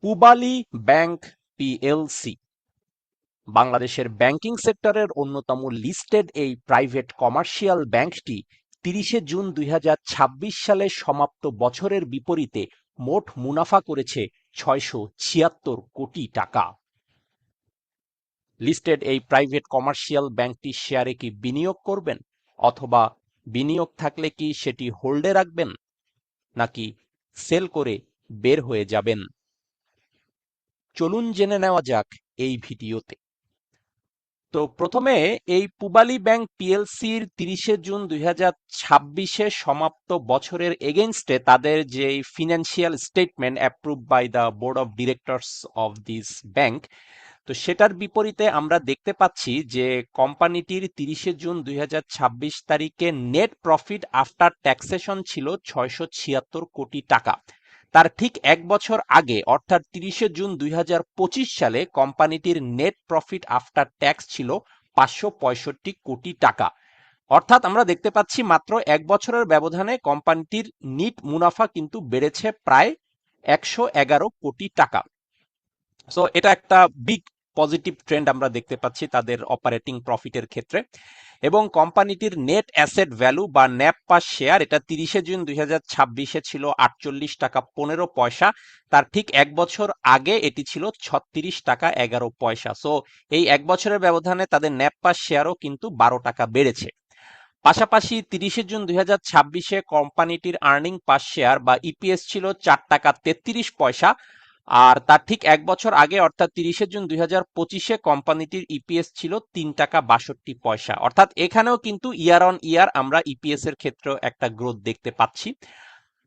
Pubali bank PLC বাংলাদেশের banking সেক্টরের অন্যতম লিস্টেড এই প্রাইভেট কমার্শিয়াল ব্যাংকটি ৩০শে জুন ২০২৬ সালে সমাপ্ত বছরের বিপরীতে মোট মুনাফা করেছে ৬৭৬ কোটি টাকা। লিস্টেড এই প্রাইভেট কমার্শিয়াল ব্যাংকটির শেয়ারে কি বিনিয়োগ করবেন, অথবা বিনিয়োগ থাকলে কি সেটি হোল্ডে রাখবেন, নাকি সেল করে বের হয়ে যাবেন? চলুন জেনে নেওয়া যাক এই ভিডিওতে। তো প্রথমে এই পূবালী ব্যাংক পিএলসির ৩০শে জুন ২০২৬ সমাপ্ত বছরের এগেইনস্টে তাদের যে financial statement approve by the board of directors of this bank, তো সেটার বিপরীতে আমরা দেখতে পাচ্ছি যে কোম্পানিটির ৩০শে জুন ২০২৬ তারিখে নেট প্রফিট আফটার ট্যাক্সেশন ছিল ৬৭৬ কোটি টাকা। তার ঠিক এক বছর আগে অর্থাৎ ৩০শে জুন ২০২৫ সালে কোম্পানিটির নেট প্রফিট আফটার ট্যাক্স ছিল ৫৬৫ কোটি টাকা। অর্থাৎ আমরা দেখতে পাচ্ছি মাত্র এক বছরের ব্যবধানে কোম্পানিটির নিট মুনাফা কিন্তু বেড়েছে প্রায় ১১১ কোটি টাকা। সো এটা একটা বিগ পজিটিভ ট্রেন্ড আমরা দেখতে পাচ্ছি তাদের অপারেটিং প্রফিটের ক্ষেত্রে। এবং কোম্পানিটির নেট অ্যাসেট ভ্যালু বা ন্যাপ পার শেয়ার এটা ৩০শে জুন ২০২৬ ছিল ৪৮ টাকা ১৫ পয়সা। তার ঠিক এক বছর আগে এটি ছিল ৩৬ টাকা ১১ পয়সা। সো এই এক বছরের ব্যবধানে তাদের ন্যাপ পার শেয়ারও কিন্তু ১২ টাকা বেড়েছে। পাশাপাশি ৩০শে জুন ২০২৬ কোম্পানিটির আর্নিং পার শেয়ার বা ইপিএস ছিল ৪ টাকা ৩৩ পয়সা। আর তার ঠিক এক বছর আগে অর্থাৎ ৩০শে জুন ২০২৫ কোম্পানিটির ইপিএস ছিল ৩ টাকা ৬২ পয়সা। অর্থাৎ এখানেও কিন্তু ইয়ার অন ইয়ার আমরা ইপিএস এর ক্ষেত্রেও একটা গ্রোথ দেখতে পাচ্ছি।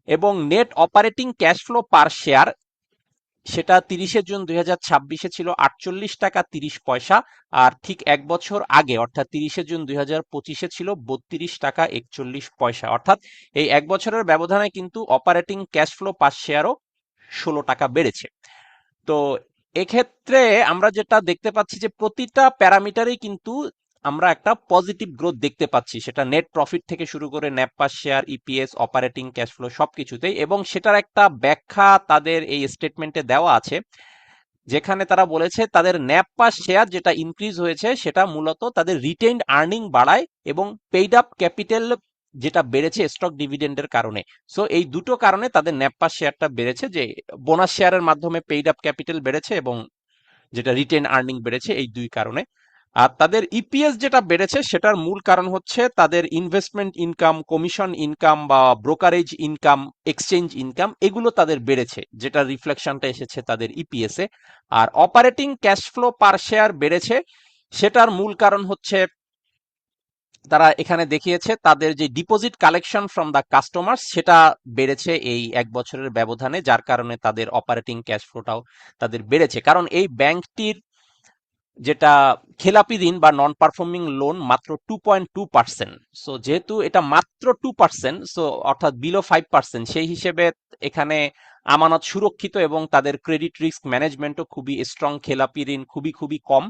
এবং net operating cash flow per share সেটা ৩০শে জুন ২০২৬ ছিল ৪৮ টাকা ৩০ পয়সা। আর ঠিক এক বছর আগে অর্থাৎ ৩০শে জুন ২০২৫ ছিল ৩২ টাকা ৪১ পয়সা। অর্থাৎ এই এক বছরের ব্যবধানে কিন্তু অপারেটিং ক্যাশ ফ্লো পার শেয়ারও ১৬ টাকা বেড়েছে। তো এক্ষেত্রে আমরা যেটা দেখতে পাচ্ছি যে প্রতিটা প্যারামিটারেই কিন্তু আমরা একটা পজিটিভ গ্রোথ দেখতে পাচ্ছি, সেটা নেট প্রফিট থেকে শুরু করে ন্যাপ পার share, EPS, operating cash flow সবকিছুতেই। এবং সেটার একটা ব্যাখ্যা তাদের এই স্টেটমেন্টে দেওয়া আছে, যেখানে তারা বলেছে তাদের ন্যাপ পার শেয়ার যেটা ইনক্রিজ হয়েছে সেটা মূলত তাদের রিটেইনড আর্নিং বাড়ায় এবং পেইড আপ ক্যাপিটাল যেটা বেড়েছে স্টক ডিভিডেন্ডের কারণে। সো এই দুটো কারণে তাদের ন্যাপ পার শেয়ারটা বেড়েছে, যে বোনাস শেয়ারের মাধ্যমে পেইড আপ ক্যাপিটাল বেড়েছে এবং যেটা রিটেন আর্নিং বেড়েছে, এই দুই কারণে। আর তাদের ইপিএস যেটা বেড়েছে সেটার মূল কারণ হচ্ছে তাদের ইনভেস্টমেন্ট ইনকাম, কমিশন ইনকাম বা ব্রোকারেজ ইনকাম, এক্সচেঞ্জ ইনকাম, এগুলো তাদের বেড়েছে, যেটা রিফ্লেকশনটা এসেছে তাদের ইপিএস এ। আর operating cash flow per share বেড়েছে, সেটার মূল কারণ হচ্ছে তারা এখানে দেখিয়েছে তাদের যে deposit collection from the customer সেটা বেড়েছে এই এক বছরের ব্যবধানে, যার কারণে তাদের অপারেটিং ক্যাশ ফ্লোটাও তাদের বেড়েছে। কারণ এই ব্যাংকটির যেটা খেলাপি ঋণ বা নন পারফর্মিং লোন মাত্র 2.2%। সো যেহেতু এটা মাত্র 2%, সো অর্থাৎ বিলো 5%, সেই হিসেবে এখানে আমানত সুরক্ষিত এবং তাদের ক্রেডিট রিস্ক ম্যানেজমেন্টও খুবই স্ট্রং, খেলাপি ঋণ খুবই খুবই কম।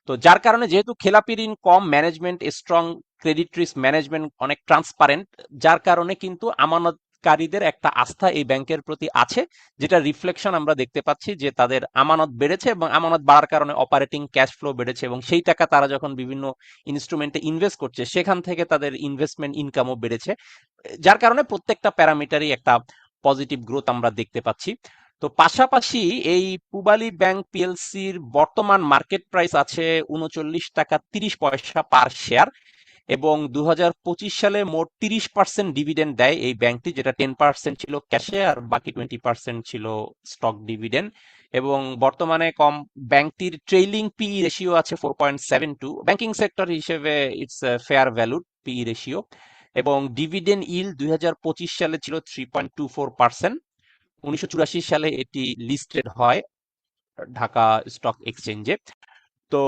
তো যার কারণে যেহেতু খেলাপি ঋণ কম, management strong, credit risk management অনেক ট্রান্সপারেন্ট, যার কারণে কিন্তু আমানতকারীদের একটা আস্থা এই ব্যাংকের প্রতি আছে, যেটা রিফ্লেকশন আমরা দেখতে পাচ্ছি যে তাদের আমানত বেড়েছে এবং আমানত বাড়ার কারণে অপারেটিং ক্যাশ ফ্লো বেড়েছে এবং সেই টাকা তারা যখন বিভিন্ন ইনস্ট্রুমেন্টে ইনভেস্ট করছে সেখান থেকে তাদের ইনভেস্টমেন্ট ইনকামও বেড়েছে, যার কারণে প্রত্যেকটা প্যারামিটারই একটা পজিটিভ গ্রোথ আমরা দেখতে পাচ্ছি। তো পাশাপাশি এই পূবালী ব্যাংক পিএলসির বর্তমান মার্কেট প্রাইস আছে ৩৯ টাকা ৩০ পয়সা পার শেয়ার। এবং ২০২৫ সালে মোট ৩০% ডিভিডেন্ড দেয় এই ব্যাংকটি, যেটা 10% ছিল ক্যাশে আর বাকি 20% ছিল স্টক ডিভিডেন্ড। এবং বর্তমানে ব্যাংকটির ট্রেইলিং পিই রেশিও আছে 4.72। ব্যাংকিং সেক্টর হিসেবে ইটস ফেয়ার ভ্যালুড পিই রেশিও। এবং ডিভিডেন্ড ইল্ড ২০২৫ সালে ছিল 3.24%। ১৯৮৪ সালে এটি লিস্টেড হয় ঢাকা স্টক এক্সচেঞ্জে। তো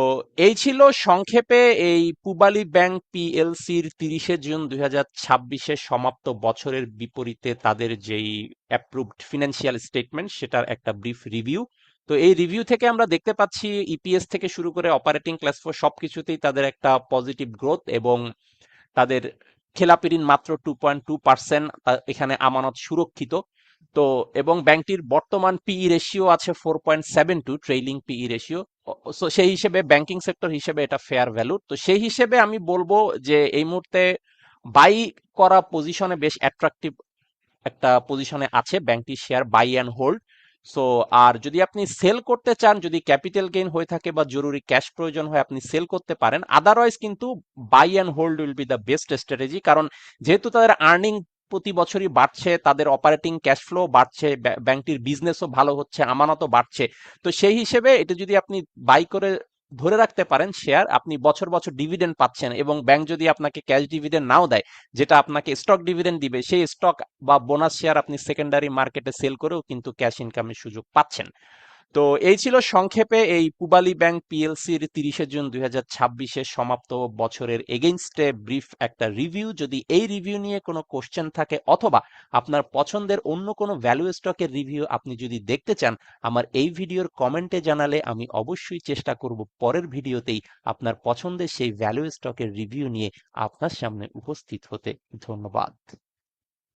এই ছিল সংক্ষেপে এই পূবালী ব্যাংক পিএলসির ৩০শে জুন ২০২৬ সমাপ্ত বছরের বিপরীতে তাদের যেই অ্যাপ্রুভড ফিনান্সিয়াল স্টেটমেন্ট সেটার একটা ব্রিফ রিভিউ। তো এই রিভিউ থেকে আমরা দেখতে পাচ্ছি ইপিএস থেকে শুরু করে অপারেটিং ক্যাশ ফ্লো সবকিছুতেই তাদের একটা পজিটিভ গ্রোথ এবং তাদের খেলাপি ঋণ মাত্র 2.2%, এখানে আমানত সুরক্ষিত। তো এবং ব্যাংকটির বর্তমান পিই রেশিও আছে 4.72, ট্রেইলিং পিই রেশিও। সো সেই হিসেবে ব্যাংকিং সেক্টর হিসেবে এটা ফেয়ার ভ্যালু। তো সেই হিসেবে আমি বলবো যে এই মুহূর্তে বাই করা পজিশনে বেশ অ্যাট্রাকটিভ একটা পজিশনে আছে ব্যাংকটির শেয়ার, বাই অ্যান্ড হোল্ড। সো আর যদি আপনি সেল করতে চান, যদি ক্যাপিটাল গেইন হয়ে থাকে বা জরুরি ক্যাশ প্রয়োজন হয়, আপনি সেল করতে পারেন। আদারওয়াইজ কিন্তু buy and hold will be the best strategy, কারণ যেহেতু তাদের আর্নিং প্রতি বছরই বাড়ছে, তাদের অপারেটিং ক্যাশ ফ্লো বাড়ছে, ব্যাংকটির বিজনেসও ভালো হচ্ছে, আমানতও বাড়ছে। তো সেই হিসেবে এটা যদি আপনি বাই করে ধরে রাখতে পারেন শেয়ার, আপনি বছর বছর ডিভিডেন্ড পাচ্ছেন, এবং ব্যাংক যদি আপনাকে ক্যাশ ডিভিডেন্ড নাও দেয়, যেটা আপনাকে স্টক ডিভিডেন্ড দিবে, সেই স্টক বা বোনাস শেয়ার আপনি সেকেন্ডারি মার্কেটে সেল করেও কিন্তু ক্যাশ ইনকামের সুযোগ পাচ্ছেন। তো এই ছিল সংক্ষেপে এই পূবালী ব্যাংক পিএলসির 30শে জুন 2026 সমাপ্ত বছরের এগেইনস্টে ব্রিফ একটা রিভিউ। যদি এই রিভিউ নিয়ে কোনো কোশ্চেন থাকে অথবা আপনার পছন্দের অন্য কোনো ভ্যালু স্টকের রিভিউ আপনি যদি দেখতে চান, আমার এই ভিডিওর কমেন্টে জানালে আমি অবশ্যই চেষ্টা করব পরের ভিডিওতেই আপনার পছন্দের সেই ভ্যালু স্টকের রিভিউ নিয়ে আপনার সামনে উপস্থিত হতে। ধন্যবাদ।